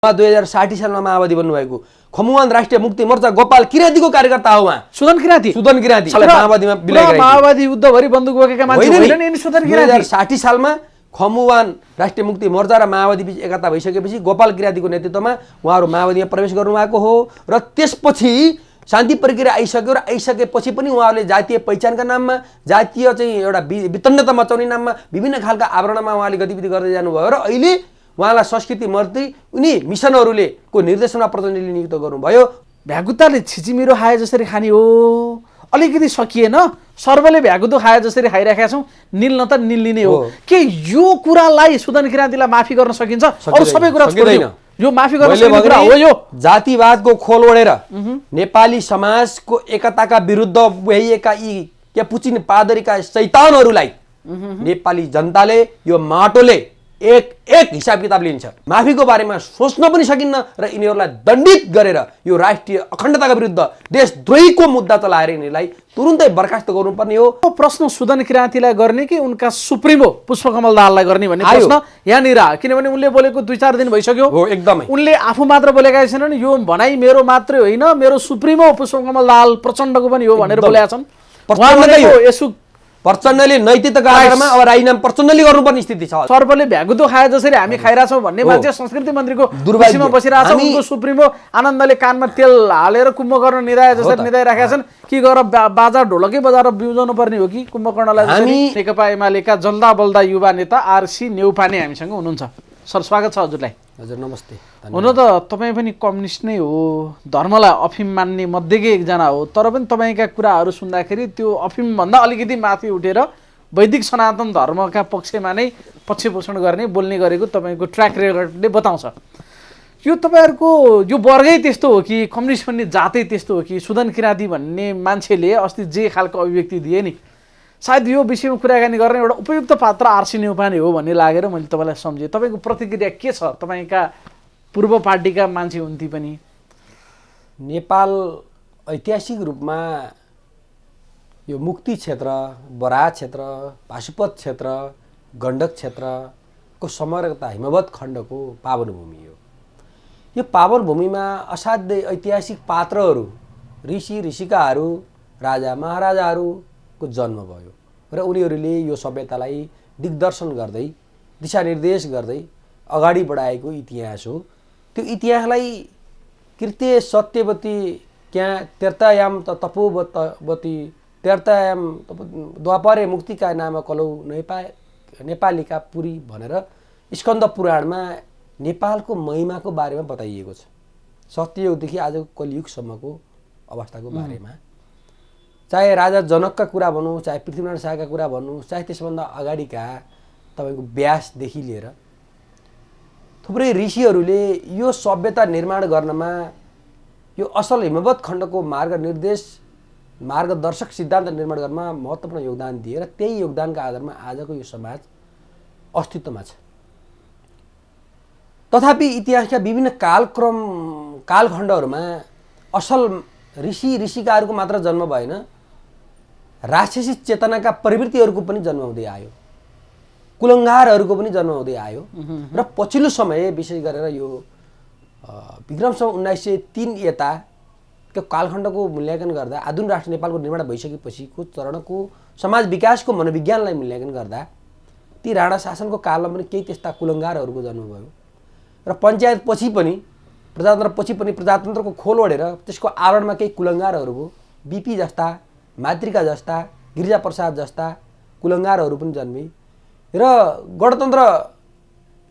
2060 सालमा माओवादी बन्नुभएको खमुवान राष्ट्रिय मुक्ति मोर्चा गोपाल किराँतीको कार्यकर्ता हो उहाँ। सुदन किराँती माओवादीमा विलय गरे। माओवादी युद्धभरि बन्दुक बोकेका मान्छे होइन नि सुदन किराँती। 2060 सालमा खमुवान राष्ट्रिय मुक्ति मोर्चा र माओवादी बीच एकता भइसकेपछि गोपाल किराँतीको नेतृत्वमा उहाँहरू माओवादीमा प्रवेश गर्नुभएको हो र त्यसपछि शान्ति प्रक्रिया आइसक्यो र आइसकेपछि पनि उहाँहरूले जातीय पहिचानका नाममा जातीय चाहिँ एउटा वितन्नता मचाउने नाममा विभिन्न खालका आवरणमा उहाँले गतिविधि गर्दै जानुभयो र अहिले उहाँलाई संस्कृति मन्त्री उनी मिसनहरूले को निर्देशनमा प्रचण्डले नियुक्त गर्नुभयो। भ्यागुताले छिचिमिरो खाए जसरी खाने हो अलिकति सकिएन। सर्वले भ्यागुतो खाए जसरी खाइराखेका छौँ, निल्न त निल्लिने हो। के यो कुरालाई सुदन किराँतीलाई माफी गर्न सकिन्छ? अरू सबै कुरा छोडिदिनु, यो माफी गर्न सक्ने कुरा हो। यो जातिवादको खोल ओढेर नेपाली समाजको एकताका विरुद्ध भइएका यी क्यापुचिन पादरीका शैतानहरूलाई नेपाली जनताले यो माटोले एक हिसाब किताब लिन्छ। माफीको बारेमा सोच्न पनि सकिन्न र यिनीहरूलाई दण्डित गरेर यो राष्ट्रिय अखण्डताका विरुद्ध देशद्रोहीको मुद्दा चलाएर यिनीहरूलाई तुरुन्तै बर्खास्त गर्नुपर्ने हो। प्रश्न सुदन किराँतीलाई गर्ने कि उनका सुप्रिमो पुष्पकमल दाहाललाई गर्ने भन्ने प्रश्न यहाँनिर आयो। किनभने उनले बोलेको 2-4 दिन भइसक्यो। हो, एकदमै उनले आफू मात्र बोलेका छैनन्, यो भनाइ मेरो मात्रै होइन, मेरो सुप्रिमो पुष्पकमल दाहाल प्रचण्डको पनि हो भनेर बोलेका छन्। प्रचण्डले नैतिकताका आधारमा अब राजीनामा प्रचण्डले गर्नुपर्ने स्थिति छ। सर्वले भ्यागुतो खाए जसरी हामी खाइरहेछौँ भन्ने मान्छे संस्कृति मन्त्रीको दुर्भाग्यमा बसिरहेछ। उनको सुप्रिमो आनन्दले कानमा तेल हालेर कुम्भकर्ण निधाए जसरी निधाइराखेका छन्। के गरेर बाजा ढोलकै बजाएर बिउजाउनु पर्ने हो कि कुम्भकर्णलाई? नेकपा एमालेका जल्दा बल्दा युवा नेता आरसी नेउपाने हामीसँग हुनुहुन्छ। सर, स्वागत छ हजुरलाई। हजुर नमस्ते। हुन त तपाईँ पनि कम्युनिस्ट नै हो, धर्मलाई अफिम मान्ने मध्येकै एकजना हो, तर पनि तपाईँका कुराहरू सुन्दाखेरि त्यो अफिमभन्दा अलिकति माथि उठेर वैदिक सनातन धर्मका पक्षमा नै पक्षपोषण गर्ने बोल्ने गरेको तपाईँको ट्र्याक रेकर्डले बताउँछ। यो तपाईँहरूको यो वर्गै त्यस्तो हो कि कम्युनिस्ट भन्ने जातै त्यस्तो हो कि? सुदन किराँती भन्ने मान्छेले अस्ति जे खालको अभिव्यक्ति दिए नि, सायद यो विषयमा कुराकानी गर्ने एउटा उपयुक्त पात्र आरसी नेउपाने हो भन्ने लागेर मैले तपाईँलाई सम्झेँ। तपाईँको प्रतिक्रिया के छ? तपाईँका पूर्व पार्टीका मान्छे हुन्थे पनि। नेपाल ऐतिहासिक रूपमा यो मुक्ति क्षेत्र, बराह क्षेत्र, पाशुपत क्षेत्र, गण्डक क्षेत्रको समग्रता हिमवत खण्डको पावन भूमि हो। यो पावन भूमिमा असाध्यै ऐतिहासिक पात्रहरू, ऋषि ऋषिकाहरू, राजा महाराजाहरूको जन्म भयो र उनीहरूले यो सभ्यतालाई दिग्दर्शन गर्दै दिशानिर्देश गर्दै अगाडि बढाएको इतिहास हो। त्यो इतिहासलाई कृत्य सत्यवती क्या तेर्तायाम त तपोवती तेर्तायाम द्वापरे मुक्तिका नाम कलौ नेपालीका पुरी भनेर स्कन्द पुराणमा नेपालको महिमाको बारेमा बताइएको छ। सत्ययुगदेखि आजको कलियुगसम्मको अवस्थाको बारेमा, चाहे राजा जनकका कुरा भनौँ, चाहे पृथ्वीनारायण शाहका कुरा भनौँ, चाहे त्यसभन्दा अगाडिका तपाईँको व्यासदेखि लिएर थुप्रै ऋषिहरूले यो सभ्यता निर्माण गर्नमा यो असल हिमवत खण्डको मार्गदर्शक सिद्धान्त निर्माण गर्नमा महत्त्वपूर्ण योगदान दिए र त्यही योगदानका आधारमा आजको यो समाज अस्तित्वमा छ। तथापि इतिहासका विभिन्न कालखण्डहरूमा असल ऋषि ऋषिकाहरूको मात्र जन्म भएन, राक्षसी चेतनाका प्रवृत्तिहरूको पनि जन्म हुँदै आयो, कुलङ्गारहरूको पनि जन्म हुँदै आयो र पछिल्लो समय विशेष गरेर यो विक्रमसम्म 1903 यताको कालखण्डको मूल्याङ्कन गर्दा आधुनिक राष्ट्र नेपालको निर्माण भइसकेपछिको चरणको समाज विकासको मनोविज्ञानलाई मूल्याङ्कन गर्दा ती राणा शासनको कालमा पनि केही त्यस्ता कुलङ्गारहरूको जन्म भयो र पञ्चायत पछि पनि प्रजातन्त्रको खोल ओढेर त्यसको आवरणमा केही कुलङ्गारहरूको बिपी जस्ता, मातृका जस्ता, गिरिजाप्रसाद जस्ता कुलङ्गारहरू पनि जन्मे र गणतन्त्र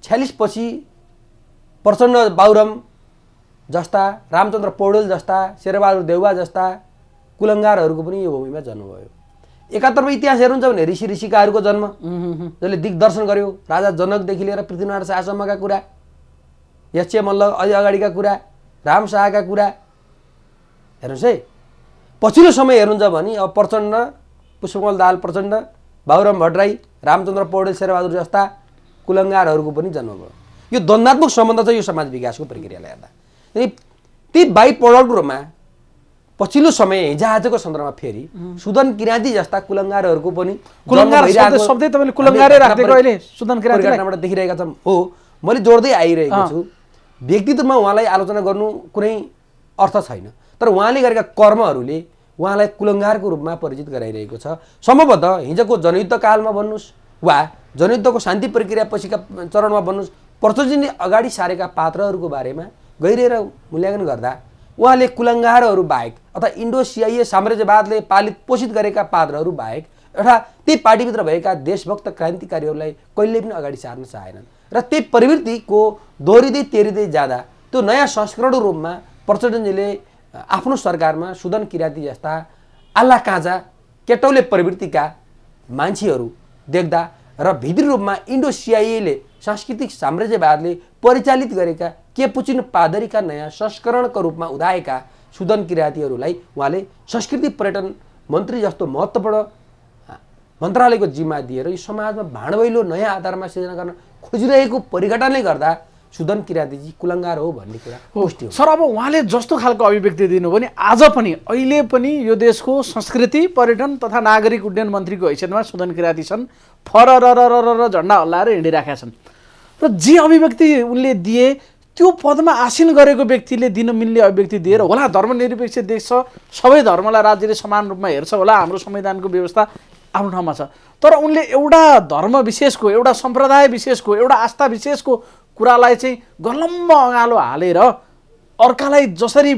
46 पछि प्रचण्ड बाबुराम जस्ता, रामचन्द्र पौडेल जस्ता, शेरबहादुर देउवा जस्ता कुलङ्गारहरूको पनि यो भूमिमा जन्म भयो। एकातर्फ इतिहास हेर्नुहुन्छ भने ऋषि ऋषिकाहरूको जन्म जसले दिग्दर्शन गर्यो, राजा जनकदेखि लिएर पृथ्वीनारायण शाहसम्मका कुरा, यक्ष मल्ल अझै अगाडिका कुरा, राम शाहका कुरा हेर्नुहोस् है। पछिल्लो समय हेर्नुहुन्छ भने अब प्रचण्ड, पुष्पकमल दाहाल प्रचण्ड, बाबुराम भट्टराई, रामचन्द्र पौडेल, शेरबहादुर जस्ता कुलङ्गारहरूको पनि जन्म भयो। यो द्वन्द्वात्मक सम्बन्ध छ यो समाज विकासको प्रक्रियालाई हेर्दा। ती बाइपोलर रूपमा पछिल्लो समय हिजोआजको सन्दर्भमा फेरि सुदन किराँती जस्ता कुलङ्गारहरूको पनि शब्दै तपाईँले कुलङ्गारै राख्दिएको अहिले सुदन किराँतीबाट देखिरहेका छौँ। हो, मैले जोड्दै आइरहेको छु व्यक्तित्वमा उहाँलाई आलोचना गर्नु कुनै अर्थ छैन, तर उहाँले गरेका कर्महरूले उहाँलाई कुलङ्गारको रूपमा परिचित गराइरहेको छ। सम्भवतः हिजोको जनयुद्ध कालमा भन्नुहोस् वा जनयुद्धको शान्ति प्रक्रिया पछिका चरणमा भन्नुहोस्, प्रचण्डजीले अगाडि सारेका पात्रहरूको बारेमा गहिरिएर मूल्याङ्कन गर्दा उहाँले कुलङ्गारहरू बाहेक अथवा इन्डो सिआइए साम्राज्यवादले पालित पोषित गरेका पात्रहरू बाहेक एउटा त्यही पार्टीभित्र भएका देशभक्त क्रान्तिकारीहरूलाई कहिले पनि अगाडि सार्न चाहेनन् र त्यही प्रवृत्तिको दोहोरिँदै तेरिँदै जाँदा त्यो नयाँ संस्करणको रूपमा प्रचण्डजीले आफ्नो सरकारमा सुदन किराती जस्ता आल्ला काँचा केटौले प्रवृत्तिका मान्छेहरू देख्दा र भित्री रूपमा इन्डो सिआइएले सांस्कृतिक साम्राज्यवादले परिचालित गरेका केपुचिनो पादरीका नयाँ संस्करणको रूपमा उदाएका सुदन किरातीहरूलाई उहाँले संस्कृति पर्यटन मन्त्री जस्तो महत्त्वपूर्ण मन्त्रालयको जिम्मा दिएर यो समाजमा भाँडभैलो नयाँ आधारमा सिर्जना गर्न खोजिरहेको परिघटनले गर्दा सुदन किरातीजी कुलङ्गार हो भन्ने कुरा पुष्टि हो। सर, अब उहाँले जस्तो खालको अभिव्यक्ति दिनुभयो नि, आज पनि अहिले पनि यो देशको संस्कृति पर्यटन तथा नागरिक उड्डयन मन्त्रीको हैसियतमा सुदन किराती छन्, फररररर झन्डा हल्लाएर हिँडिराखेका छन् र जे अभिव्यक्ति उनले दिए त्यो पदमा आसीन गरेको व्यक्तिले दिन मिल्ने अभिव्यक्ति दिएर होला धर्मनिरपेक्ष देश छ, सबै धर्मलाई राज्यले समान रूपमा हेर्छ होला, हाम्रो संविधानको व्यवस्था आफ्नो ठाउँमा छ, तर उनले एउटा धर्म विशेषको, एउटा सम्प्रदाय विशेषको, एउटा आस्था विशेषको कुरालाई चाहिँ गलम्ब अँगालो हालेर अर्कालाई जसरी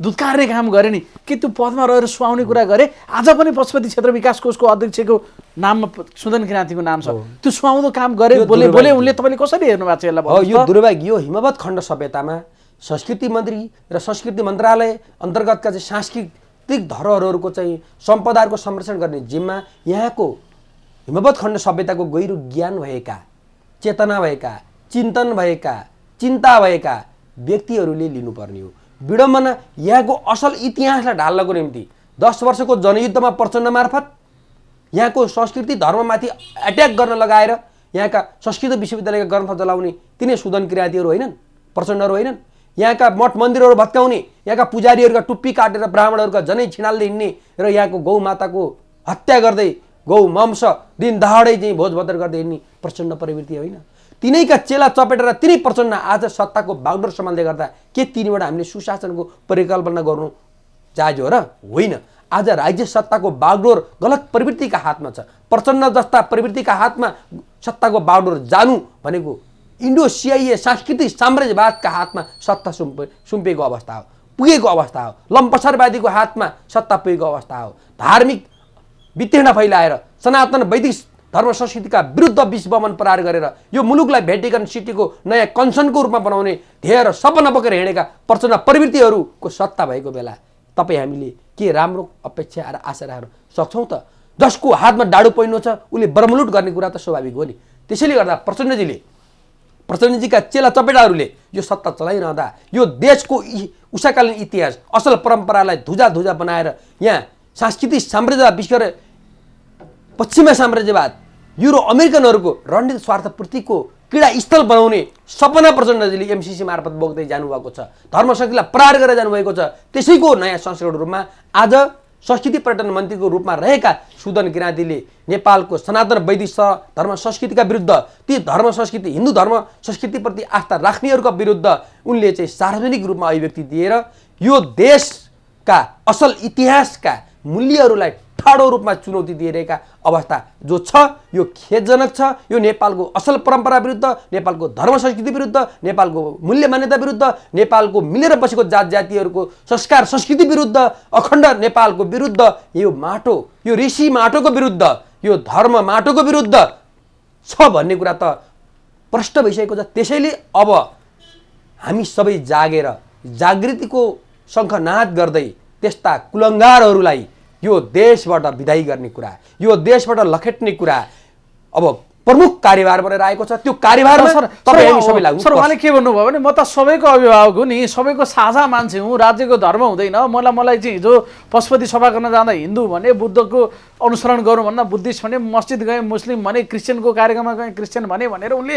दुत्कार्ने काम गरे नि, के त्यो पदमा रहेर सुहाउने कुरा गरे? आज पनि पशुपति क्षेत्र विकास कोषको अध्यक्षको नाममा सुदन किरातीको नाम छ, त्यो सुहाउँदो काम गरे बोले उनले। तपाईँले कसरी हेर्नु भएको छ यसलाई? यो दुर्भाग्य, यो हिमवत खण्ड सभ्यतामा संस्कृति मन्त्री र संस्कृति मन्त्रालय अन्तर्गतका चाहिँ सांस्कृतिक धरोहरहरूको चाहिँ सम्पदाहरूको संरक्षण गर्ने जिम्मा यहाँको हिमवत खण्ड सभ्यताको गहिरो ज्ञान भएका, चेतना भएका, चिन्तन भएका, चिन्ता भएका व्यक्तिहरूले लिनुपर्ने हो। विडम्बना यहाँको असल इतिहासलाई ढाल्नको निम्ति 10 वर्षको जनयुद्धमा प्रचण्ड मार्फत यहाँको संस्कृति धर्ममाथि एट्याक गर्न लगाएर यहाँका संस्कृत विश्वविद्यालयका ग्रन्थ जलाउने तिनै सुदन किरातीहरू होइनन्, प्रचण्डहरू होइनन्। यहाँका मठ मन्दिरहरू भत्काउने, यहाँका पुजारीहरूका टुप्पी काटेर ब्राह्मणहरूका जनै छिनाल्दै हिँड्ने र यहाँको गौ माताको हत्या गर्दै गौ मांस दिन दहाडै चाहिँ भोजभतेर गर्दै हिँड्ने प्रचण्ड प्रवृत्ति होइन। तिनैका चेला चपेटेर तिनै प्रचण्ड आज सत्ताको बागडोर सम्हाल्दै गर्दा के तिनीबाट हामीले सुशासनको परिकल्पना गर्नु जायज हो र? होइन। आज राज्य सत्ताको बागडोर गलत प्रवृत्तिका हातमा छ। प्रचण्ड जस्ता प्रवृत्तिका हातमा सत्ताको बागडोर जानु भनेको इन्डो सिआइए सांस्कृतिक साम्राज्यवादका हातमा सत्ता सुम्पिएको अवस्था हो, पुगेको अवस्था हो। लम्पसारवादीको हातमा सत्ता पुगेको अवस्था हो। धार्मिक वितृष्णा फैलाएर सनातन वैदिक धर्म संस्कृतिका विरुद्ध विश्वमन प्रहार गरेर यो मुलुकलाई भेटिकन सिटीको नयाँ कन्सनको रूपमा बनाउने ध्येय र सपना बोकेर हिँडेका प्रचण्ड प्रवृत्तिहरूको सत्ता भएको बेला तपाईँ हामीले के राम्रो अपेक्षा र आशा राख्न सक्छौँ त? जसको हातमा डाडु पहिनो छ उसले ब्रह्मलुट गर्ने कुरा त स्वाभाविक हो नि। त्यसैले गर्दा प्रचण्डजीका चेला चपेटाहरूले यो सत्ता चलाइरहँदा यो देशको उषाकालीन इतिहास असल परम्परालाई धुजा बनाएर यहाँ सांस्कृतिक साम्राज्यवाद विशेष गरेर पश्चिमा साम्राज्यवाद युरो अमेरिकनहरूको रणनीतिक स्वार्थपूर्तिको क्रीडास्थल बनाउने सपना प्रचण्डजीले एमसिसी मार्फत बोक्दै जानुभएको छ। धर्म संस्कृतिलाई प्रहार गरेर जानुभएको छ। त्यसैको नयाँ संस्करणको रूपमा आज संस्कृति पर्यटन मन्त्रीको रूपमा रहेका सुदन किरातीले नेपालको सनातन वैदिक धर्म संस्कृतिका विरुद्ध, ती धर्म संस्कृति हिन्दू धर्म संस्कृतिप्रति आस्था राख्नेहरूका विरुद्ध उनले चाहिँ सार्वजनिक रूपमा अभिव्यक्ति दिएर यो देशका असल इतिहासका मूल्यहरूलाई ठाडो रूपमा चुनौती दिइरहेका अवस्था जो छ यो खेदजनक छ। यो नेपालको असल परम्परा विरुद्ध, नेपालको धर्म संस्कृति विरुद्ध, नेपालको मूल्य मान्यता विरुद्ध, नेपालको मिलेर बसेको जातिहरूको संस्कार संस्कृति विरुद्ध, अखण्ड नेपालको विरुद्ध, यो माटो, यो ऋषि माटोको विरुद्ध, यो धर्म माटोको विरुद्ध छ भन्ने कुरा त प्रष्ट भइसकेको छ। त्यसैले अब हामी सबै जागेर जागृतिको शङ्खनाद गर्दै त्यस्ता कुलङ्गारहरूलाई यो देशबाट विदाई गर्ने कुरा, यो देशबाट लखेट्ने कुरा अब प्रमुख कार्यभार बनेर आएको छ। त्यो कार्यभारमा तपाईँ हामी सबै लाग्नु। सर, उहाँले के भन्नुभयो भने म त सबैको अभिभावक हुँ नि, सबैको साझा मान्छे हुँ, राज्यको धर्म हुँदैन। मलाई चाहिँ हिजो पशुपति सभा गर्न जाँदा हिन्दू भने, बुद्धको अनुसरण गरौँ भन्दा बुद्धिस्ट भने, मस्जिद गएँ मुस्लिम भने, क्रिस्चियनको कार्यक्रममा गएँ क्रिस्चियन भने भनेर उनले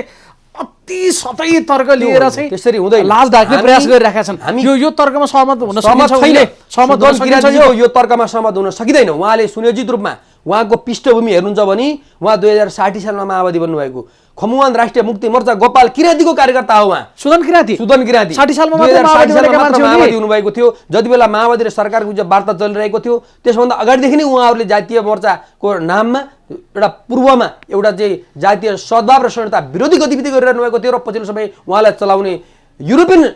अति सतै तर्क लिएर चाहिँ त्यसरी हुँदैन, लाज ढाक्ने प्रयास गरिरहेका छन्। हामी यो तर्कमा सहमत हुन सकिन्छ? यो तर्कमा सहमत हुन सकिँदैन। उहाँले सुनियोजित रूपमा उहाँको पृष्ठभूमि हेर्नुहुन्छ भने उहाँ 2060 सालमा माओवादी बन्नुभएको खमुवान राष्ट्रिय मुक्ति मोर्चा गोपाल किराँतीको कार्यकर्ता हो उहाँ। सुदन किराँती 60 सालमा 2060 सालमा मात्र मान्छे माओवादी हुनुभएको थियो। जति बेला माओवादी र सरकारको जो वार्ता चलिरहेको थियो त्यसभन्दा अगाडिदेखि नै उहाँहरूले जातीय मोर्चाको नाममा एउटा पूर्वमा एउटा चाहिँ जातीय सद्भाव र संहिता विरोधी गतिविधि गरिरहनु भएको थियो र पछिल्लो समय उहाँलाई चलाउने युरोपियन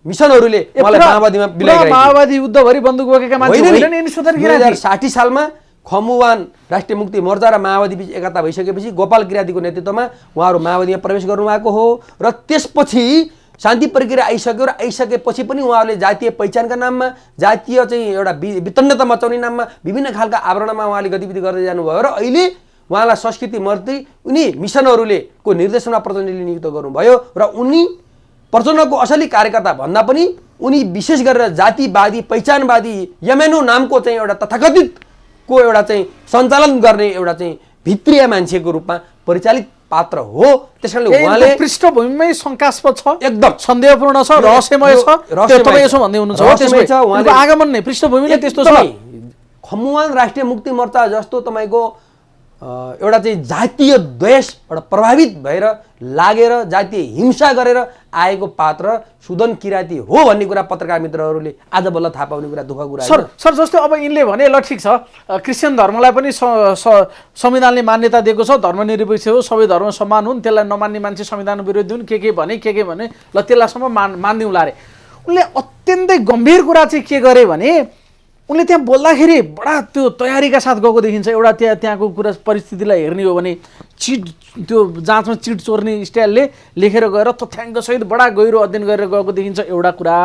मिसनहरूले उहाँलाई माओवादीमा बिलाइरहेको थियो। माओवादी युद्धभरि बन्दुक बोकेका मान्छे होइन नि सुदन किराँती। 2060 सालमा खमुवान राष्ट्रिय मुक्ति मोर्चा र माओवादी बीच एकता भइसकेपछि गोपाल किराँतीको नेतृत्वमा उहाँहरू माओवादीमा प्रवेश गर्नुभएको हो र त्यसपछि शान्ति प्रक्रिया आइसक्यो र आइसकेपछि पनि उहाँहरूले जातीय पहिचानका नाममा जातीय चाहिँ एउटा वितन्नता मचाउने नाममा विभिन्न खालका आवरणमा उहाँले गतिविधि गर्दै जानुभयो र अहिले उहाँलाई संस्कृति मन्त्री उनी मिसनहरूले को निर्देशनमा प्रचण्डले नियुक्त गर्नुभयो र उनी प्रचण्डको असली कार्यकर्ता भन्दा पनि उनी विशेष गरेर जातिवादी पहिचानवादी यमेनो नामको चाहिँ एउटा तथाकथित को एउटा चाहिँ सञ्चालन गर्ने एउटा चाहिँ भित्रिया मान्छेको रूपमा परिचालित पात्र हो। त्यसकारणले उहाँले पृष्ठभूमिमै शङ्कास्पद छ, एकदम सन्देहपूर्ण छ, रहस्यमय छ। त्यो तपाईँ यसो भन्दै हुनुहुन्छ हो, त्यसमै उहाँको आगमन नै पृष्ठभूमिले त्यस्तो छ। खमुवान राष्ट्रिय मुक्ति मोर्चा जस्तो तपाईँको एउटा चाहिँ जातीय द्वेषबाट प्रभावित भएर लागेर जातीय हिंसा गरेर आएको पात्र सुदन किराँती हो भन्ने कुरा पत्रकार मित्रहरूले आज बल्ल थाहा पाउने कुरा दुःखको कुरा हो। सर जस्तो अब यिनले भने ल ठिक छ, क्रिस्चियन धर्मलाई पनि संविधानले मान्यता दिएको छ, धर्मनिरपेक्ष हो, सबै धर्म समान हुन्, त्यसलाई नमान्ने मान्छे संविधान विरोधी हुन्, के भने ल त्यसलाईसम्म मानिदिउँला अरे। उनले अत्यन्तै गम्भीर कुरा चाहिँ के गरे भने उनले त्यहाँ बोल्दाखेरि बडा त्यो तयारीका साथ गएको देखिन्छ। एउटा त्यहाँको कुरा परिस्थितिलाई हेर्ने हो भने चिट त्यो जाँचमा चिट चोर्ने स्टाइलले लेखेर गएर तथ्याङ्कसहित बडा गहिरो अध्ययन गरेर गएको देखिन्छ। एउटा कुरा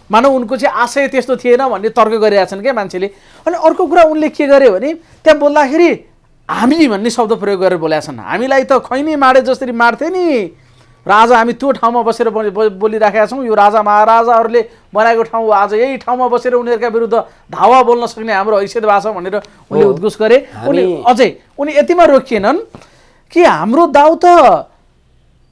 मानव उनको चाहिँ आशय त्यस्तो थिएन भन्ने तर्क गरिरहेछन् क्या मान्छेले। अनि अर्को कुरा उनले के गरे भने त्यहाँ बोल्दाखेरि हामी भन्ने शब्द प्रयोग गरेर बोलेका छन्। हामीलाई त खैनी माडे जसरी मार्थे नि र आज हामी त्यो ठाउँमा बसेर बोलिराखेका छौँ। यो राजा महाराजाहरूले बनाएको ठाउँ, आज यही ठाउँमा बसेर उनीहरूका विरुद्ध धावा बोल्न सक्ने हाम्रो हैसियत भएको छ भनेर उनले उद्घोष गरे। उनी यतिमा रोकिएनन् कि हाम्रो दाउ त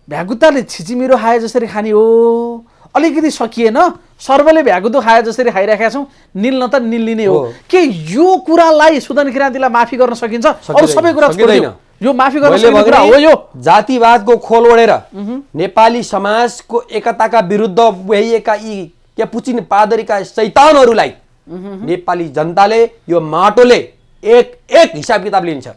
भ्यागुताले छिचिमिरो खाए जसरी खाने हो, अलिकति सकिएन, सर्वले भ्यागुतो खाए जसरी खाइराखेका छौँ, निल्न त निल्लिने हो। के यो कुरालाई सुदन किराँतीलाई माफी गर्न सकिन्छ? अरू सबै कुरा छोडिदिनु, यो माफी गर्न सक्ने कुरा हो। यो जातिवादको खोल ओढेर नेपाली समाजको एकताका विरुद्ध भएका यी क्यापुचिन पादरीका शैतानहरूलाई नेपाली जनताले यो माटोले एक हिसाब किताब लिन्छ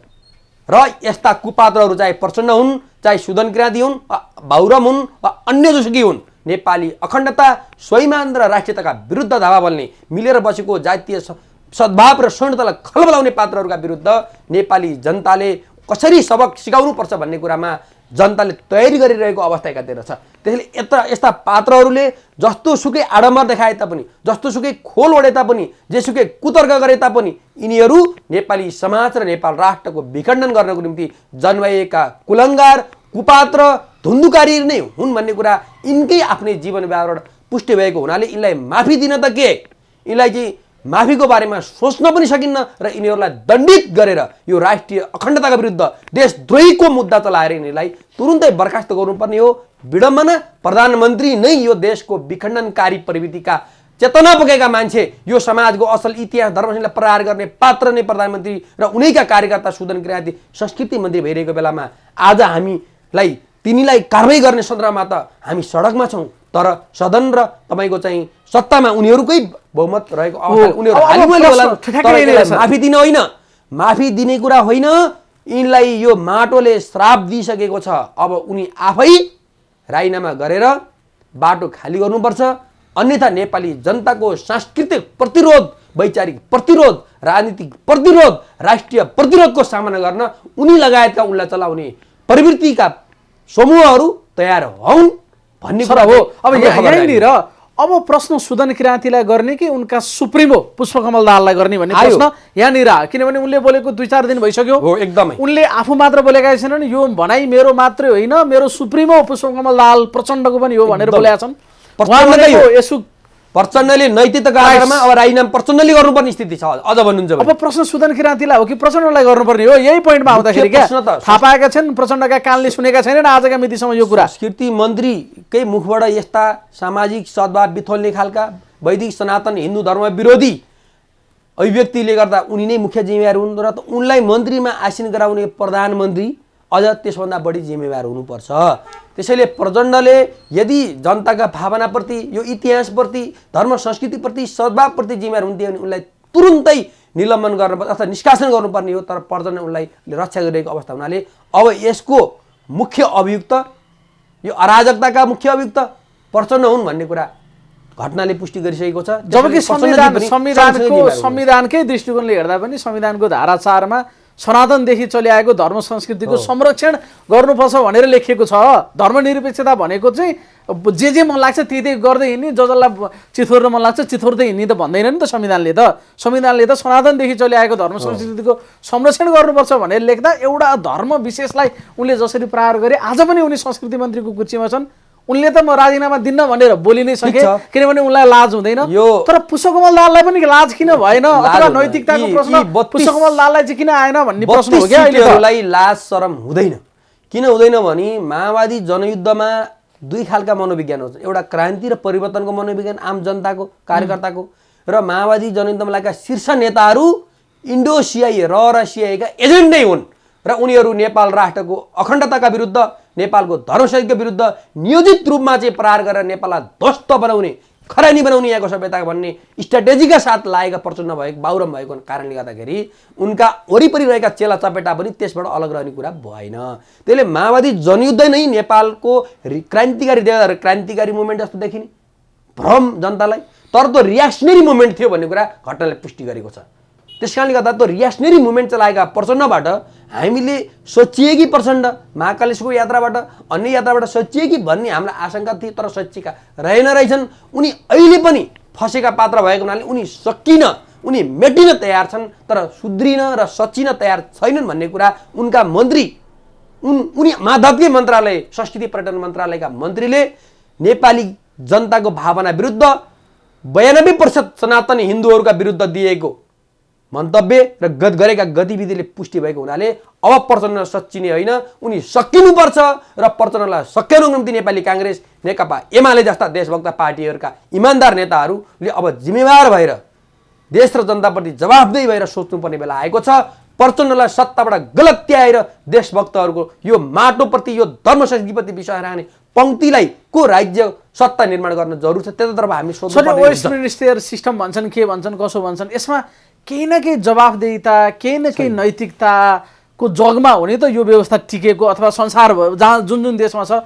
र यस्ता कुपात्रहरू चाहे प्रचण्ड हुन्, चाहे सुदन किराँती हुन्, बाबुराम हुन् वा अन्य जोसुकै हुन्, नेपाली अखण्डता, स्वाभिमान र राष्ट्रियताका विरुद्ध धावा बोल्ने, मिलेर बसेको जातीय सद्भाव र संहितालाई खलबलाउने पात्रहरूका विरुद्ध नेपाली जनताले कसरी सबक सिकाउनुपर्छ भन्ने कुरामा जनताले तयारी गरिरहेको अवस्था एकातिर छ। त्यसैले यस्ता पात्रहरूले जस्तो सुकै आडम्बर देखाए तापनि, जस्तो सुकै खोल ओढे तापनि, जेसुकै कुतर्क गरे तापनि यिनीहरू नेपाली समाज र नेपाल राष्ट्रको विखण्डन गर्नको निम्ति जन्माइएका कुलङ्गार, कुपात्र, धुन्धुकारी नै हुन् भन्ने कुरा यिनकै आफ्नै जीवन व्यवहारबाट पुष्टि भएको हुनाले यिनलाई माफी दिन त के, यिनलाई चाहिँ माफीको बारेमा सोच्न पनि सकिन्न र यिनीहरूलाई दण्डित गरेर यो राष्ट्रिय अखण्डताका विरुद्ध देशद्रोहीको मुद्दा चलाएर यिनीहरूलाई तुरुन्तै बर्खास्त गर्नुपर्ने हो। विडम्बना, प्रधानमन्त्री नै यो देशको विखण्डनकारी प्रवृत्तिका चेतना बोकेका मान्छे, यो समाजको असल इतिहास धर्मलाई प्रहार गर्ने पात्र नै प्रधानमन्त्री र उनैका कार्यकर्ता सुदन किराँती संस्कृति मन्त्री भइरहेको बेलामा आज हामीलाई तिनीलाई कारबाही गर्ने सन्दर्भमा त हामी सडकमा छौँ, तर सदन र तपाईँको चाहिँ सत्तामा उनीहरूकै बहुमत रहेको अवस्था माफी दिन होइन, माफी दिने कुरा होइन, यिनलाई यो माटोले श्राप दिइसकेको छ। अब उनी आफै राजीनामा गरेर बाटो खाली गर्नुपर्छ, अन्यथा नेपाली जनताको सांस्कृतिक प्रतिरोध, वैचारिक प्रतिरोध, राजनीतिक प्रतिरोध, राष्ट्रिय प्रतिरोधको सामना गर्न उनी लगायतका उनलाई चलाउने प्रवृत्तिका समूहहरू तयार हुन् भन्ने कुरा हो। अब यहीँनिर अब प्रश्न सुदन किराँतीलाई गर्ने कि उनका सुप्रिमो पुष्पकमल दाहाललाई गर्ने भन्ने प्रश्न यहाँनिर, किनभने उनले बोलेको 2-4 दिन भइसक्यो। एकदमै उनले आफू मात्र बोलेका छैनन्, यो भनाइ मेरो मात्रै होइन, मेरो सुप्रिमो पुष्पकमल दाहाल प्रचण्डको पनि हो भनेर बोलेका छन्। प्रचण्डले नैतिकताका आधारमा अब राजीनामा प्रचण्डले गर्नुपर्ने स्थिति छ अझ भन्नुहुन्छ। अब प्रश्न सुदन किराँतीलाई हो कि प्रचण्डलाई गर्नुपर्ने हो? यही पोइन्टमा आउँदाखेरि क्या थाहा पाएका छन्, प्रचण्डका कानले सुनेका छैनन् आजका मितिसम्म यो कुरा। संस्कृति मन्त्रीकै मुखबाट यस्ता सामाजिक सद्भाव बिथोल्ने खालका वैदिक सनातन हिन्दू धर्म विरोधी अभिव्यक्तिले गर्दा उनी नै मुख्य जिम्मेवार हुन् र उनलाई मन्त्रीमा आसीन गराउने प्रधानमन्त्री अझ त्यसभन्दा बढी जिम्मेवार हुनुपर्छ। त्यसैले प्रचण्डले यदि जनताका भावनाप्रति यो इतिहासप्रति धर्म संस्कृतिप्रति सद्भावप्रति जिम्मेवार हुन्थ्यो भने उनलाई तुरुन्तै निलम्बन गर्नुपर्छ अथवा निष्कासन गर्नुपर्ने हो। तर प्रचण्ड उनलाई रक्षा गरिरहेको अवस्था हुनाले अब यसको मुख्य अभियुक्त यो अराजकताका मुख्य अभियुक्त प्रचण्ड हुन् भन्ने कुरा घटनाले पुष्टि गरिसकेको छ। जबकि संविधानकै दृष्टिकोणले हेर्दा पनि संविधानको धारा 4 मा सनातनदेखि चलिआएको धर्म संस्कृतिको संरक्षण गर्नुपर्छ भनेर लेखिएको छ। धर्मनिरपेक्षता भनेको चाहिँ जे मन लाग्छ त्यही गर्दै हिँड्ने, जसलाई चिथोर्न मन लाग्छ चिथोर्दै हिँड्ने त भन्दैन नि त संविधानले त। संविधानले त सनातनदेखि चलिआएको धर्म संस्कृतिको संरक्षण गर्नुपर्छ भनेर लेख्दा एउटा धर्म विशेषलाई उनले जसरी प्रहार गरे, आज पनि उनी संस्कृति मन्त्रीको कुर्सीमा छन्। उनले त म राजीनामा दिन्न भनेर बोलि नै सके, किनभने उनलाई लाज हुँदैन। तर पुष्पकमल दाहाललाई पनि लाज किन भएन अथवा नैतिकताको प्रश्न पुष्पकमल दाहाललाई चाहिँ किन आएन भन्ने प्रश्न हो क्या। अहिलेलाई लाज शरम हुँदैन। किन हुँदैन भने माओवादी जनयुद्धमा दुई खालका मनोविज्ञान हुन्छ। एउटा क्रान्ति र परिवर्तनको मनोविज्ञान आम जनताको कार्यकर्ताको, र माओवादी जनयुद्धमा लागेका शीर्ष नेताहरू इन्डो सिआइए र सिआइएका एजेन्ट नै हुन् र उनीहरू नेपाल राष्ट्रको अखण्डताका विरुद्ध, नेपालको धर्मसहितको विरुद्ध नियोजित रूपमा चाहिँ प्रहार गरेर नेपाललाई ध्वस्त बनाउने, खरानी बनाउने यहाँको सभ्यता भन्ने स्ट्राटेजीका साथ लागेका प्रचण्ड भएको बाहुरम भएको कारणले गर्दाखेरि उनका वरिपरि रहेका चेला चपेटा पनि त्यसबाट अलग रहने कुरा भएन। त्यसले माओवादी जनयुद्ध नै नेपालको क्रान्तिकारी देवदार क्रान्तिकारी मुभमेन्ट जस्तो देखिने भ्रम जनतालाई, तर त्यो रियाक्सनरी मुभमेन्ट थियो भन्ने कुरा घटनाले पुष्टि गरेको छ। त्यसकारणले गर्दा त्यो रियाक्सनरी मुभमेन्ट चलाएका प्रचण्डबाट हामीले सोचिए कि प्रचण्ड महाकालेश्वरको यात्राबाट अन्य यात्राबाट सोचिए कि भन्ने हामीलाई आशंका थियो, तर सचिएका रहेन रहेछन्। उनी अहिले पनि फसेका पात्र भएको हुनाले उनी सकिन, उनी मेटिन तयार छन्, तर सुध्रिन र सचिन तयार छैनन् भन्ने कुरा उनका मन्त्री उनी माधवकीय मन्त्रालय संस्कृति पर्यटन मन्त्रालयका मन्त्रीले नेपाली जनताको भावना विरुद्ध 92% सनातनी हिन्दूहरूका विरुद्ध दिएको मन्तव्य र गरेका गतिविधिले पुष्टि भएको हुनाले अब प्रचण्ड सच्चिने होइन, उनी सकिनुपर्छ। र प्रचण्डलाई सक्याउनको निम्ति नेपाली काङ्ग्रेस, नेकपा एमाले जस्ता देशभक्त पार्टीहरूका इमान्दार नेताहरूले अब जिम्मेवार भएर देश र जनताप्रति जवाफदेही भएर सोच्नुपर्ने बेला आएको छ। प्रचण्डलाई सत्ताबाट गलत्याएर देशभक्तहरूको यो माटोप्रति, यो धर्म संस्कृतिप्रति विश्वास राख्ने पङ्क्तिलाई को राज्य सत्ता निर्माण गर्न जरुरी छ। त्यतातर्फ हामी सोच्नुपर्ने हुन्छ। वेस्ट मिनिस्टर सिस्टम भन्छन्, के भन्छन्, कसो भन्छन्, यसमा केही न केही जवाफदेहिता, केही न केही नैतिकताको जगमा हो नि त यो व्यवस्था टिकेको, अथवा संसार जहाँ जुन जुन देशमा छ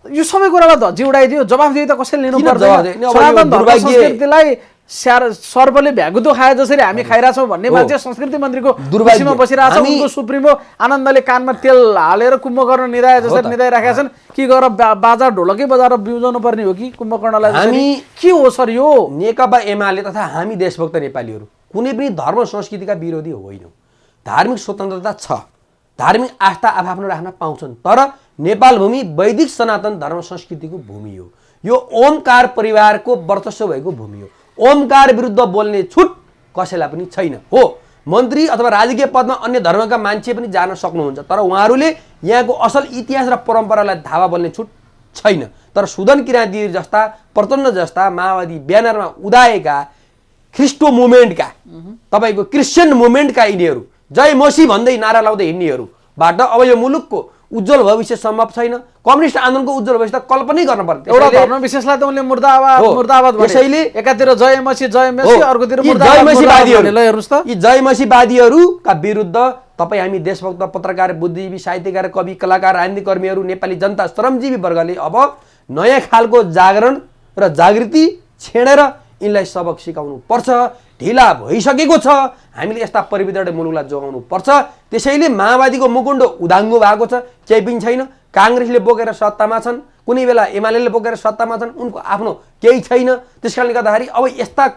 यो सबै कुरालाई धज्जी उडाइदियो। जवाफदेहिता कसैले लिनु पर्दैन। सनातन धर्म संस्कृतिलाई सर्पले भ्यागुतो खाए जसरी हामी खाइरहेछौँ भन्ने मान्छे संस्कृति मन्त्रीको कुर्सीमा बसिरहेछ। उनको सुप्रिमो आनन्दले कानमा तेल हालेर कुम्भकर्ण निधाए जसरी निधाइराखेका छन्। के गरेर बाजा ढोलकै बजाएर बिउजाउनु पर्ने हो कि कुम्भकर्णलाई? हामी के हो सर यो? नेकपा एमाले तथा हामी देशभक्त नेपालीहरू कुनै पनि धर्म संस्कृतिका विरोधी होइनौँ। धार्मिक स्वतन्त्रता छ, धार्मिक आस्था आफआफ्नो राख्न पाउँछन्, तर नेपाल भूमि वैदिक सनातन धर्म संस्कृतिको भूमि हो। यो ओमकार परिवारको वर्चस्व भएको भूमि हो। ओमकार विरुद्ध बोल्ने छुट कसैलाई पनि छैन। हो, मन्त्री अथवा राजकीय पदमा अन्य धर्मका मान्छे पनि जान सक्नुहुन्छ, तर उहाँहरूले यहाँको असल इतिहास र परम्परालाई धावा बोल्ने छुट छैन। तर सुदन किराँती जस्ता, प्रचण्ड जस्ता माओवादी ब्यानरमा उदाएका ख्रिस्टो मुभमेन्टका, तपाईँको क्रिस्चियन मुभमेन्टका यिनीहरू जय मसी भन्दै नारा लाउँदै हिँड्नेहरूबाट अब यो मुलुकको उज्जवल भविष्य सम्भव छैन। कम्युनिस्ट आन्दोलनको उज्जवल भविष्य त कल्पनै गर्न पर्दैन। एउटा धर्म विशेषलाई त उनले मुर्दाबाद भने, त्यसैले एकातिर जय मसी अर्कोतिर मुर्दाबाद। यी जय मसीवादीहरूका विरुद्ध तपाईँ हामी देशभक्त पत्रकार, बुद्धिजीवी, साहित्यकार, कवि, कलाकार, राजनीतिकर्मीहरू, नेपाली जनता, श्रमजीवी वर्गले अब नयाँ खालको जागरण र जागृति छेडेर यिनलाई सबक सिकाउनु पर्छ। ढिला भइसकेको छ। हामीले यस्ता परिविधिबाट मुलुकलाई जोगाउनु पर्छ। त्यसैले माओवादीको मुकुण्डो उदाङ्गो भएको छ, केही पनि छैन। काङ्ग्रेसले बोकेर सत्तामा छन्, कुनै बेला एमाले बोकेर सत्तामा छन्, उनको आफ्नो केही छैन। त्यसकारणले गर्दाखेरि अब यस्ता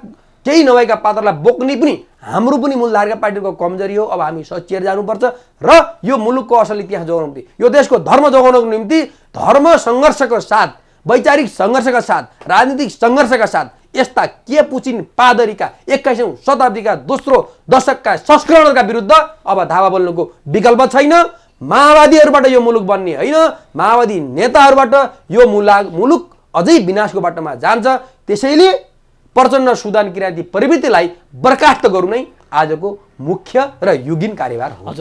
केही नभएका पात्रलाई बोक्ने पनि हाम्रो पनि मूलधारका पार्टीको कमजोरी हो। अब हामी सचिएर जानुपर्छ र यो मुलुकको असल इतिहास जोगाउनको निम्ति, यो देशको धर्म जोगाउनको निम्ति धर्म सङ्घर्षको साथ, वैचारिक सङ्घर्षका साथ, राजनीतिक सङ्घर्षका साथ यस्ता के पुचिन पादरीका 21औं शताब्दीका दोस्रो दशकका संस्करणका विरुद्ध अब धावा बोल्नुको विकल्प छैन। माओवादीहरूबाट यो मुलुक बन्ने होइन, माओवादी नेताहरूबाट यो मुलुक अझै विनाशको बाटोमा जान्छ। त्यसैले प्रचण्ड सुदान किराँती प्रवृत्तिलाई बर्खास्त गर्नु नै आजको मुख्य र युगिन कार्यभार हो।